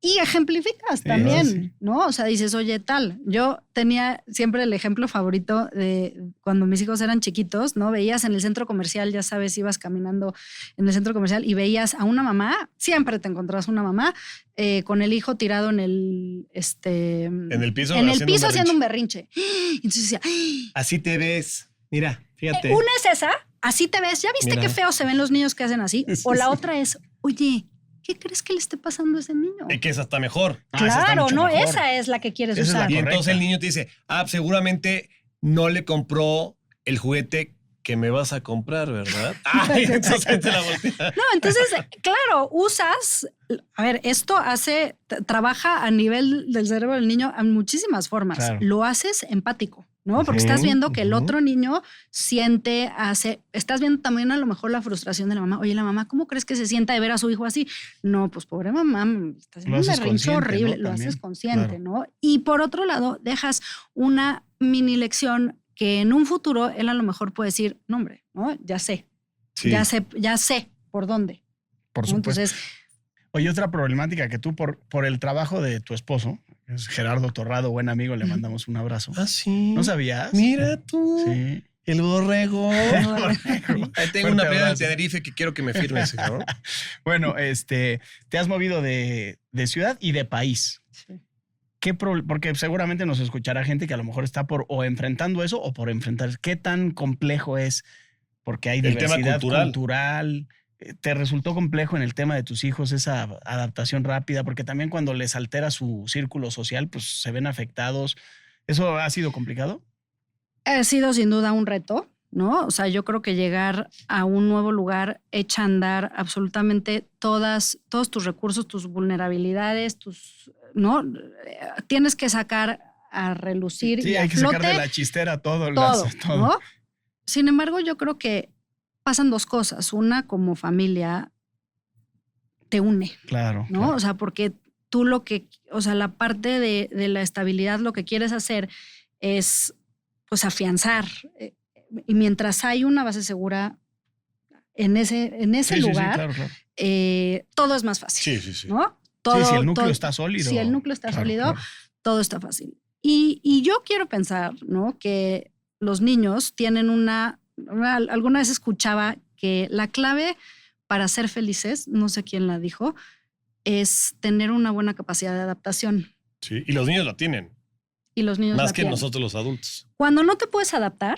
Y ejemplificas Sí, también, sí. ¿no? O sea, dices, oye, tal. Yo tenía siempre el ejemplo favorito de cuando mis hijos eran chiquitos, ¿no? Veías en el centro comercial, ya sabes, ibas caminando en el centro comercial y veías a una mamá, siempre te encontrabas una mamá con el hijo tirado en el, En el piso. en el piso haciendo un berrinche. Y entonces decía, Así te ves. Mira, fíjate. una es esa, así te ves, ¿ya viste Mira. qué feo se ven los niños que hacen así? O la otra es, oye, ¿qué crees que le esté pasando a ese niño? Que es hasta mejor. esa está Claro, mucho no, mejor. esa es la que quieres Esa es la usar. Y correcta. entonces el niño te dice, seguramente no le compró el juguete que me vas a comprar, ¿verdad? Ay, entonces te la voltea. No, entonces, claro, usas, a ver, esto trabaja a nivel del cerebro del niño en muchísimas formas. Claro. Lo haces empático, ¿no? Porque Ujú, estás viendo que el ujú. otro niño siente, estás viendo también a lo mejor la frustración de la mamá. Oye, la mamá, ¿cómo crees que se sienta de ver a su hijo así? No, pues pobre mamá, está haciendo Lo un haces berrinche consciente, horrible, ¿no? lo También, haces consciente, claro. ¿no? Y por otro lado, dejas una mini lección que en un futuro él a lo mejor puede decir, no hombre, ¿no? Ya sé, Sí. ya sé por dónde. Por ¿no? supuesto. Entonces, Oye, otra problemática que tú, por el trabajo de tu esposo, es Gerardo Torrado, buen amigo, le mandamos un abrazo. Ah, sí. ¿No sabías? Mira tú. Sí. El borrego. Ahí tengo Fuerte una playera del abrazo. Tenerife que quiero que me firmes, ¿no? Bueno, te has movido de ciudad y de país. sí. Porque seguramente nos escuchará gente que a lo mejor está o enfrentando eso o por enfrentar. ¿Qué tan complejo es? Porque hay El tema diversidad cultural. cultural. ¿Te resultó complejo en el tema de tus hijos esa adaptación rápida? Porque también cuando les altera su círculo social, pues se ven afectados. ¿Eso ha sido complicado? Ha sido sin duda un reto, ¿no? O sea, yo creo que llegar a un nuevo lugar echa a andar absolutamente todos tus recursos, tus vulnerabilidades, ¿no? Tienes que sacar a relucir Sí, y a hay que sacar flote de la chistera todo. todo, todo. ¿no? Sin embargo, yo creo que pasan dos cosas. Una, como familia, te une, Claro. ¿no? claro. O sea, porque tú la parte de la estabilidad, lo que quieres hacer es, pues, afianzar. Y mientras hay una base segura en ese Sí, sí, lugar, claro, claro. todo es más fácil, Sí, sí, sí. ¿no? Todo, Sí, si el núcleo todo- está sólido. Si el núcleo está Claro, sólido, claro. todo está fácil. Y yo quiero pensar, ¿no? Que los niños tienen alguna vez escuchaba que la clave para ser felices, no sé quién la dijo, es tener una buena capacidad de adaptación. Sí. Y los niños la tienen. Y los niños Más la que tienen. nosotros los adultos. Cuando no te puedes adaptar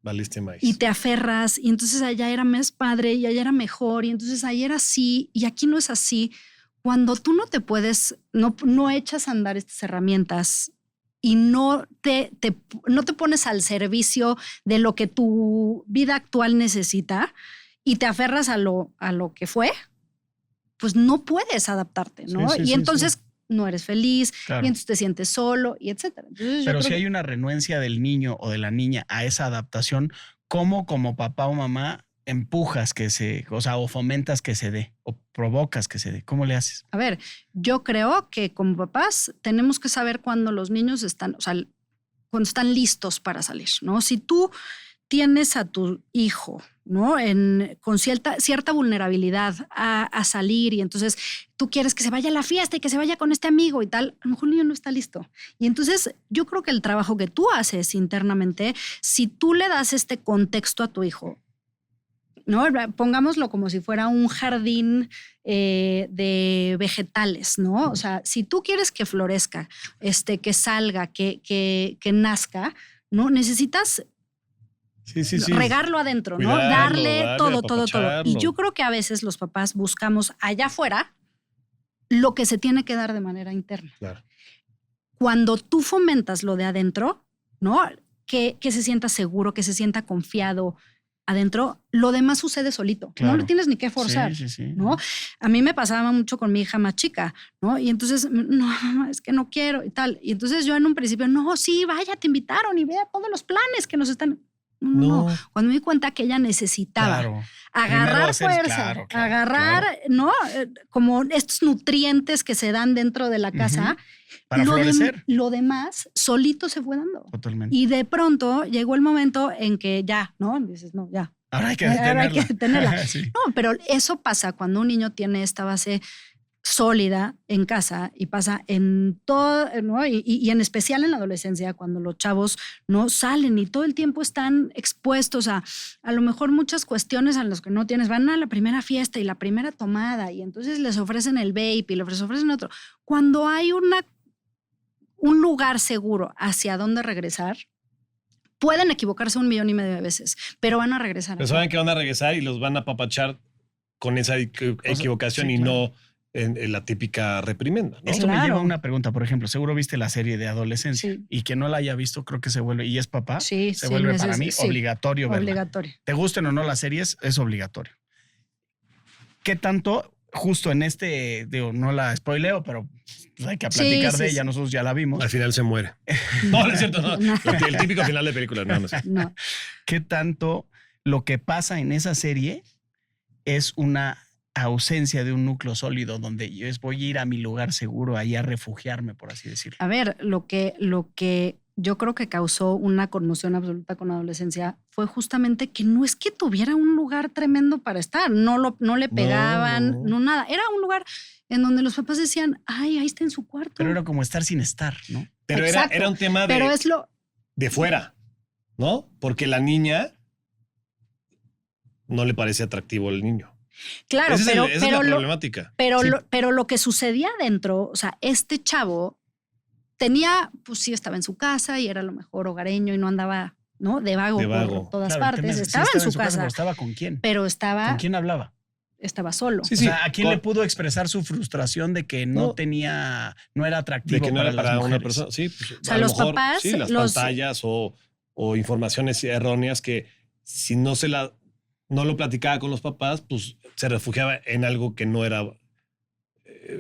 Valiste maíz. y te aferras, y entonces allá era más padre, y allá era mejor, y entonces allá era así, y aquí no es así. Cuando tú no te puedes, no echas a andar estas herramientas y no te pones al servicio de lo que tu vida actual necesita y te aferras a lo que fue, pues no puedes adaptarte, ¿no? Sí, sí, y sí, entonces no eres feliz, Claro. y entonces te sientes solo, y etcétera. Entonces, yo Pero creo si que- hay una renuencia del niño o de la niña a esa adaptación, ¿cómo como papá o mamá empujas o fomentas que se dé o provocas que se dé? ¿Cómo le haces? A ver, yo creo que como papás tenemos que saber cuando los niños están, o sea, cuando están listos para salir, ¿no? Si tú tienes a tu hijo, ¿no? Con cierta vulnerabilidad a salir y entonces tú quieres que se vaya a la fiesta y que se vaya con este amigo y tal, a lo mejor el niño no está listo. Y entonces yo creo que el trabajo que tú haces internamente, si tú le das este contexto a tu hijo, ¿no? Pongámoslo como si fuera un jardín de vegetales, ¿no? O sea, si tú quieres que florezca, que salga, que nazca, ¿no? Necesitas Sí, sí, sí. regarlo adentro, ¿no? Cuidarlo, Darle todo. Y apapacharlo. yo creo que a veces los papás buscamos allá afuera lo que se tiene que dar de manera interna. Claro. Cuando tú fomentas lo de adentro, ¿no? Que se sienta seguro, que se sienta confiado adentro, lo demás sucede solito. Claro. No lo tienes ni que forzar. Sí, sí, sí. ¿No? A mí me pasaba mucho con mi hija más chica, ¿no? Y entonces, no, mamá, es que no quiero y tal. Y entonces yo en un principio, no, sí, vaya, te invitaron y vea todos los planes que nos están... No. Cuando me di cuenta que ella necesitaba Claro. agarrar Primero hacer- fuerza, claro, claro, agarrar, claro. ¿no? Como estos nutrientes que se dan dentro de la casa. Para florecer. Lo demás solito se fue dando. Totalmente. Y de pronto llegó el momento en que ya, ¿no? Dices, no, ya. Ahora hay que Ahora hay detenerla. que detenerla. Sí. No, pero eso pasa cuando un niño tiene esta base sólida en casa y pasa en todo, ¿no? Y en especial en la adolescencia, cuando los chavos no salen y todo el tiempo están expuestos a lo mejor muchas cuestiones a las que no tienes. Van a la primera fiesta y la primera tomada y entonces les ofrecen el vape y les ofrecen otro. Cuando hay un lugar seguro hacia dónde regresar, pueden equivocarse 1,5 millones de veces, pero van a regresar. Pero saben que van a regresar y los van a apapachar con esa equivocación, sí, y claro. no en la típica reprimenda, ¿no? Esto me Claro. lleva a una pregunta, por ejemplo, seguro viste la serie de adolescencia Sí. y quien no la haya visto creo que se vuelve, y es papá, Sí, se sí, vuelve para mí sí, obligatorio verla. obligatorio. Te gusten o no las series, es obligatorio. ¿Qué tanto, justo en digo, no la spoileo, pero pues hay que platicar Sí, de sí, ella, sí. nosotros ya la vimos. Al final se muere. No, no es cierto, no. No. El típico final de película, no sé. No. ¿Qué tanto lo que pasa en esa serie es una ausencia de un núcleo sólido donde voy a ir a mi lugar seguro, ahí a refugiarme, por así decirlo? A ver, lo que yo creo que causó una conmoción absoluta con la adolescencia fue justamente que no es que tuviera un lugar tremendo para estar, no le pegaban, no. no nada. Era un lugar en donde los papás decían, ay, ahí está en su cuarto. Pero era como estar sin estar, ¿no? Pero Exacto. era un tema Pero es lo... de fuera, ¿no? Porque la niña no le parece atractivo al niño. Claro, Esa pero, es la problemática. pero, Sí. pero lo que sucedía adentro, o sea, este chavo tenía, pues sí, estaba en su casa y era a lo mejor hogareño y no andaba, ¿no? De vago por todas Claro, el tema partes. es que sí Estaba en su pero casa, ¿estaba con quién? pero ¿Con estaba quién hablaba? solo. Sí, O sí. sea, ¿a quién le pudo expresar su frustración de que no era De atractivo que no era las para una mujeres? persona. Sí, pues, O sea, a lo los mejor, papás, sí, las pantallas o informaciones erróneas que si no no lo platicaba con los papás, pues se refugiaba en algo que no era O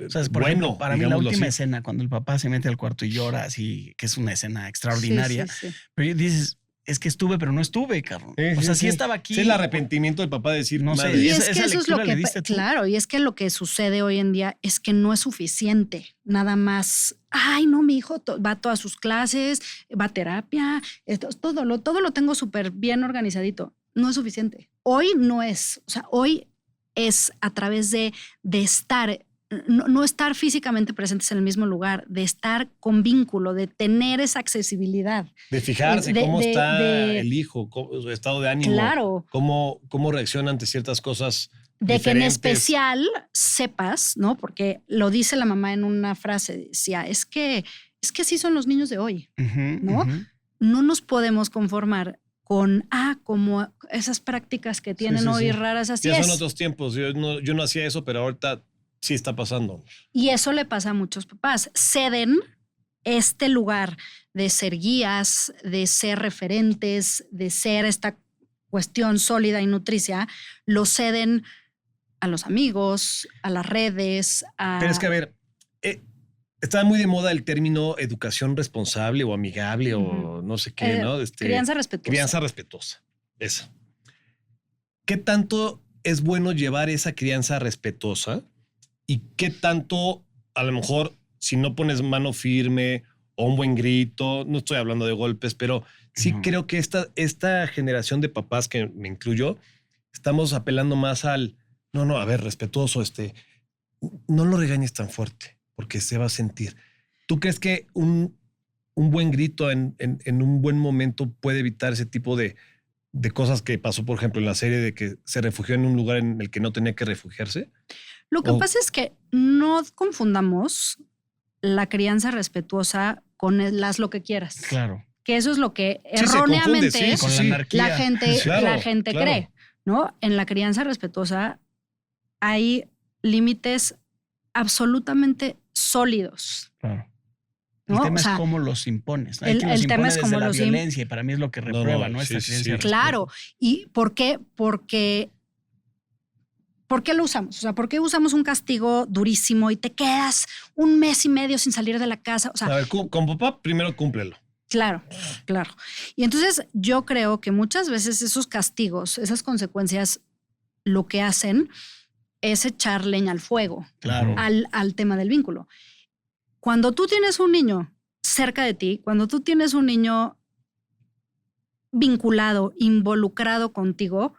sea, por bueno. ejemplo, para mí la digámoslo última así. escena, cuando el papá se mete al cuarto y llora, así, que es una escena extraordinaria, Sí, sí, sí. pero dices, es que estuve, pero no estuve, cabrón. O sea, sí estaba aquí. Sí, el arrepentimiento del papá de decir, No sé, madre, Y esa- es que esa eso es lo lectura que, le diste tú. claro, y es que lo que sucede hoy en día es que no es suficiente. Nada más, ay, no, mi hijo va a todas sus clases, va a terapia, todo lo tengo súper bien organizadito. No es suficiente. Hoy no es, o sea, hoy es a través de estar, no estar físicamente presentes en el mismo lugar, de estar con vínculo, de tener esa accesibilidad. de fijarse de- cómo de- está de- el hijo, su estado de ánimo, Claro. cómo reacciona ante ciertas cosas De que en diferentes. especial sepas, ¿no? Porque lo dice la mamá en una frase, decía, es que así son los niños de hoy. Ujú, ¿no? ujú. No nos podemos conformar con, como esas prácticas que tienen sí, hoy sí. raras, así Ya es. son otros tiempos. Yo no hacía eso, pero ahorita sí está pasando. Y eso le pasa a muchos papás. Ceden este lugar de ser guías, de ser referentes, de ser esta cuestión sólida y nutricia, lo ceden a los amigos, a las redes, a... Pero es que, a ver, está muy de moda el término educación responsable o amigable o no sé qué, ¿no? crianza respetuosa. Crianza respetuosa. Esa. ¿Qué tanto es bueno llevar esa crianza respetuosa? ¿Y qué tanto, a lo mejor, si no pones mano firme o un buen grito, no estoy hablando de golpes, pero sí No. creo que esta generación de papás, que me incluyo, estamos apelando más al, no, a ver, respetuoso, no lo regañes tan fuerte, porque se va a sentir. ¿Tú crees que un buen grito en un buen momento puede evitar ese tipo de cosas que pasó, por ejemplo, en la serie de que se refugió en un lugar en el que no tenía que refugiarse? Lo que pasa es que no confundamos la crianza respetuosa con el haz lo que quieras. Claro. Que eso es lo que Sí, se confunde, erróneamente Con la anarquía. la gente, Claro, la gente claro. cree, ¿no? En la crianza respetuosa hay límites absolutamente sólidos. Claro. ¿no? El tema O sea, es cómo los impones. ¿no? Hay el- quien los el tema impone es desde cómo la los violencia y para mí es lo que reprueba, ¿no? Esta sí, creencia sí. respetuosa. Claro. ¿Y por qué? ¿Por qué lo usamos? O sea, ¿por qué usamos un castigo durísimo y te quedas 1 mes y medio sin salir de la casa? O sea, A ver, con papá primero cúmplelo. claro. Y entonces yo creo que muchas veces esos castigos, esas consecuencias, lo que hacen es echar leña al fuego, Claro. al tema del vínculo. Cuando tú tienes un niño cerca de ti, cuando tú tienes un niño vinculado, involucrado contigo,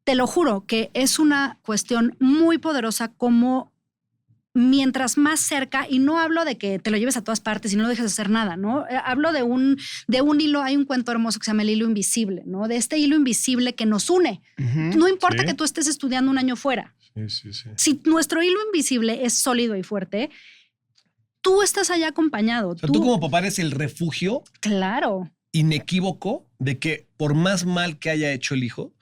te lo juro que es una cuestión muy poderosa cómo mientras más cerca, y no hablo de que te lo lleves a todas partes y no lo dejes de hacer nada, ¿no? Hablo de un hilo, hay un cuento hermoso que se llama el hilo invisible, ¿no? De este hilo invisible que nos une. No importa que tú estés estudiando un año fuera. Sí. Si nuestro hilo invisible es sólido y fuerte, tú estás allá acompañado. O sea, tú como papá eres el refugio Claro. inequívoco de que por más mal que haya hecho el hijo,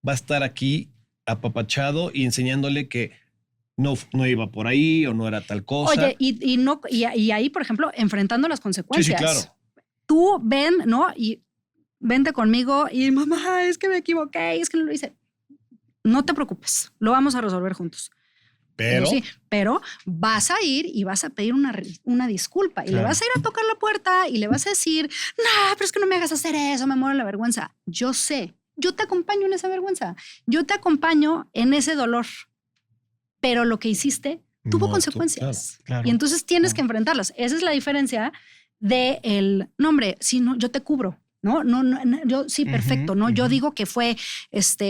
va a estar aquí apapachado y enseñándole que no iba por ahí o no era tal cosa. Oye, y ahí, por ejemplo, enfrentando las consecuencias. Sí, claro. Tú ven, ¿no? Y vente conmigo y mamá, es que me equivoqué, es que no lo hice. No te preocupes, lo vamos a resolver juntos. Pero vas a ir y vas a pedir una disculpa y le vas a ir a tocar la puerta y le vas a decir, no, pero es que no me hagas hacer eso, me muero de la vergüenza. Yo sé, yo te acompaño en esa vergüenza, yo te acompaño en ese dolor, pero lo que hiciste tuvo consecuencias. Claro. Y entonces tienes que enfrentarlas. Esa es la diferencia de el, no hombre, sí, no, yo te cubro. No, yo sí, perfecto. No, yo digo que fue,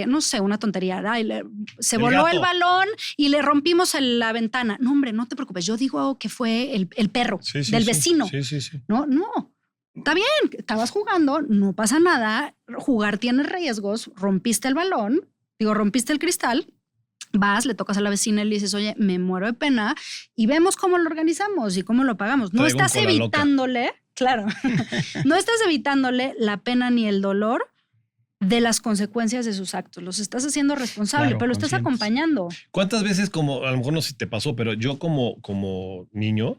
no sé, una tontería. Se voló el balón y le rompimos la ventana. No, hombre, no te preocupes. Yo digo que fue el perro del vecino. Sí. No. Está bien, estabas jugando, no pasa nada. Jugar tiene riesgos. Rompiste el balón, rompiste el cristal. Vas, le tocas a la vecina y le dices, oye, me muero de pena y vemos cómo lo organizamos y cómo lo pagamos. No estás evitándole, claro, no estás evitándole la pena ni el dolor de las consecuencias de sus actos. Los estás haciendo responsable, pero lo estás acompañando. ¿Cuántas veces, como a lo mejor no sé si te pasó, pero yo como niño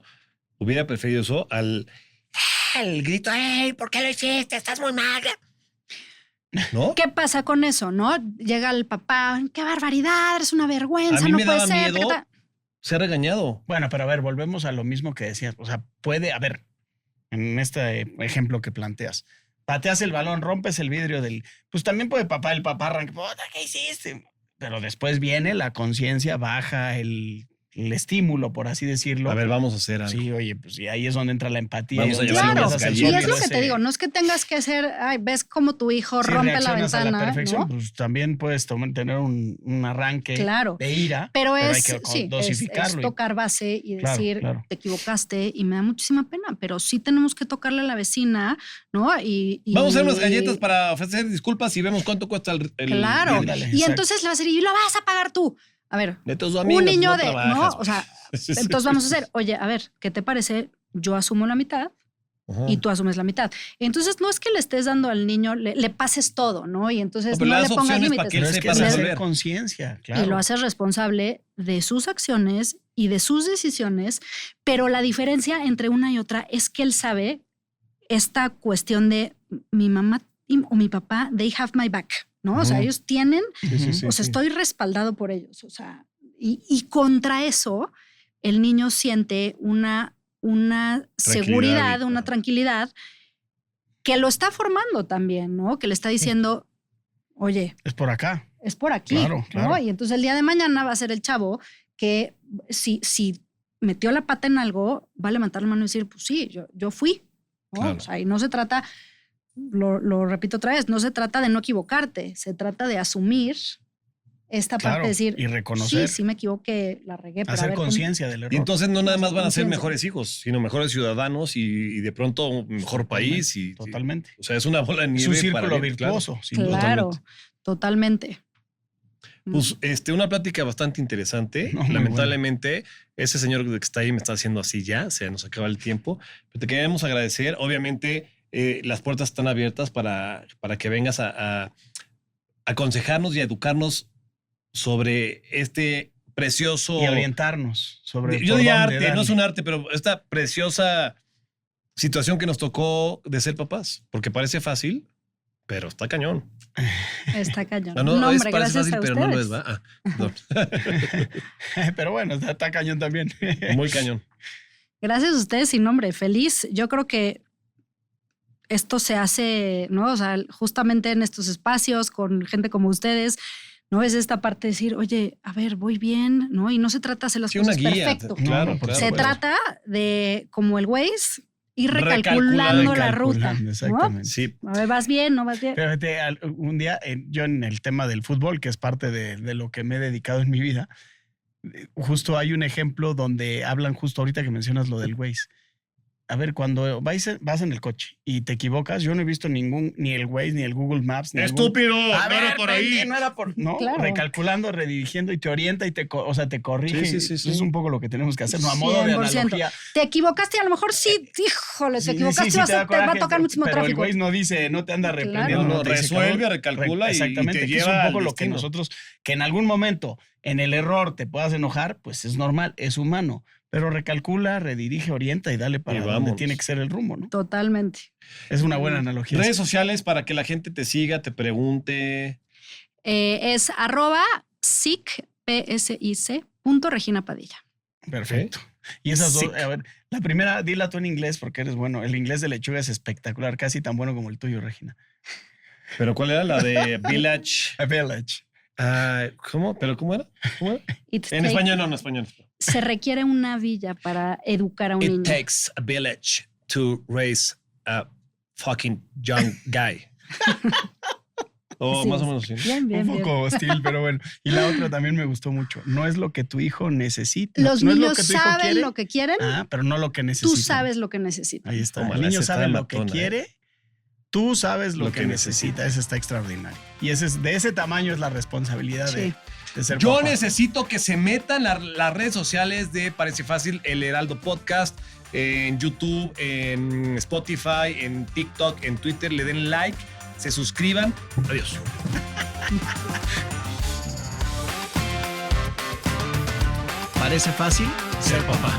hubiera preferido eso al grito, ¡ey! ¿Por qué lo hiciste? Estás muy mal. ¿No? ¿Qué pasa con eso, no? Llega el papá, qué barbaridad, eres una vergüenza, a mí no me puede daba ser. miedo ser regañado. Bueno, pero a ver, volvemos a lo mismo que decías. O sea, puede, a ver, en este ejemplo que planteas, pateas el balón, rompes el vidrio pues también puede el papá arranca, ¿qué hiciste? Pero después viene la conciencia, baja el estímulo, por así decirlo. A ver, vamos a hacer algo. Sí, oye, pues y ahí es donde entra la empatía. Vamos a Claro, llevarlo y es lo que te digo, no es que tengas que hacer, ves como tu hijo rompe la ventana, a la perfección, ¿no? Pues también puedes tener un arranque de ira, pero hay es, que dosificarlo. Es tocar base y decir, claro. te equivocaste y me da muchísima pena, pero sí tenemos que tocarle a la vecina, ¿no? Y vamos a hacer unas galletas para ofrecer disculpas y vemos cuánto cuesta el Claro, Ándale, y entonces le vas a decir, y lo vas a pagar tú. A ver, de tus amigos, un niño no, o sea, entonces vamos a hacer, oye, a ver, ¿qué te parece? Yo asumo la mitad y tú asumes la mitad. Entonces no es que le estés dando al niño, le pases todo, ¿no? Y entonces no le pongas límites. Pero es que hacer conciencia, claro. Y lo haces responsable de sus acciones y de sus decisiones, pero la diferencia entre una y otra es que él sabe esta cuestión de mi mamá o mi papá, they have my back, ¿no? O sea, ellos tienen, estoy respaldado por ellos, o sea, y contra eso el niño siente una seguridad, una tranquilidad que lo está formando también, ¿no? Que le está diciendo, oye, es por acá. Es por aquí, claro. ¿no? Y entonces el día de mañana va a ser el chavo que si metió la pata en algo, va a levantar la mano y decir, pues sí, yo fui, ¿no? Claro. O sea, y no se trata, lo repito otra vez, no se trata de no equivocarte, se trata de asumir esta parte de decir, y reconocer, sí me equivoqué, la regué. Pero hacer conciencia del error. Y entonces no nada más van a ser mejores hijos, sino mejores ciudadanos y de pronto un mejor país. Totalmente. O sea, es una bola de nieve. Es un círculo virtuoso. Claro, totalmente. Pues una plática bastante interesante. Lamentablemente, ese señor que está ahí me está haciendo así ya, se nos acaba el tiempo. Pero te queremos agradecer. Obviamente, las puertas están abiertas para que vengas a aconsejarnos y a educarnos sobre este precioso... Y orientarnos sobre... Yo diría arte, no es un arte, pero esta preciosa situación que nos tocó de ser papás. Porque parece fácil, pero está cañón. Está cañón. No, hombre, parece gracias fácil, a pero ustedes. no lo es, ¿va? No. Pero bueno, está cañón también. Muy cañón. Gracias a ustedes y nombre, feliz. Yo creo que esto se hace, ¿no? O sea, justamente en estos espacios con gente como ustedes, ¿no? Es esta parte de decir, oye, a ver, voy bien, ¿no? Y no se trata de hacer las cosas una guía, perfecto. Claro, se trata de, como el Waze, ir recalculando la ruta. Exactamente. ¿No? Sí. A ver, ¿vas bien? ¿No vas bien? Fíjate, un día, yo en el tema del fútbol, que es parte de lo que me he dedicado en mi vida, justo hay un ejemplo donde hablan justo ahorita que mencionas lo del Waze. A ver, cuando vas en el coche y te equivocas, yo no he visto ni el Waze, ni el Google Maps. Ni ¡Estúpido! A No ver, era por ahí. No era por... No, Claro. recalculando, redirigiendo y te orienta y te corrige. Sí. Eso es un poco lo que tenemos que hacer, ¿no? A modo de 100%. analogía. Te equivocaste y a lo mejor sí, híjole, te Sí, equivocaste, sí, te va a coraje, tocar muchísimo pero tráfico. el Waze no dice, no te anda Claro. reprendiendo. No, te dice, resuelve, cabrón, recalcula y exactamente, te que es lleva un poco al lo que destino. nosotros, que en algún momento en el error te puedas enojar, pues es normal, es humano. Pero recalcula, redirige, orienta y dale para Y donde vámonos. tiene que ser el rumbo, ¿no? Totalmente. Es una buena analogía. Redes sociales para que la gente te siga, te pregunte. Es @sic, PSIC, Regina Padilla. Perfecto. Y esas dos, Sick. a ver, la primera, dila tú en inglés porque eres bueno. El inglés de Lechuga es espectacular, casi tan bueno como el tuyo, Regina. ¿Pero cuál era la de Village? A village. ¿Cómo? ¿Pero cómo era? ¿Cómo era? It En take- español no, en español. Se requiere una villa para educar a un It niño. takes a village to raise a fucking young guy. O Sí, más o menos así. Bien, bien, Un bien. poco hostil, pero bueno. Y la otra también me gustó mucho. No es lo que tu hijo necesita. Los no niños es lo que tu hijo saben quiere. lo que quieren, pero no lo que necesita. tú sabes lo que necesitan. Ahí está. Tómala, El niño esa sabe está lo que matona, quiere. Tú sabes lo, Lo que que necesita. Ese está extraordinario. Y de ese tamaño es la responsabilidad Sí. de ser Yo papá. necesito que se metan las redes sociales de Parece Fácil, el Heraldo Podcast, en YouTube, en Spotify, en TikTok, en Twitter, le den like, se suscriban. Adiós. Parece fácil Ser papá.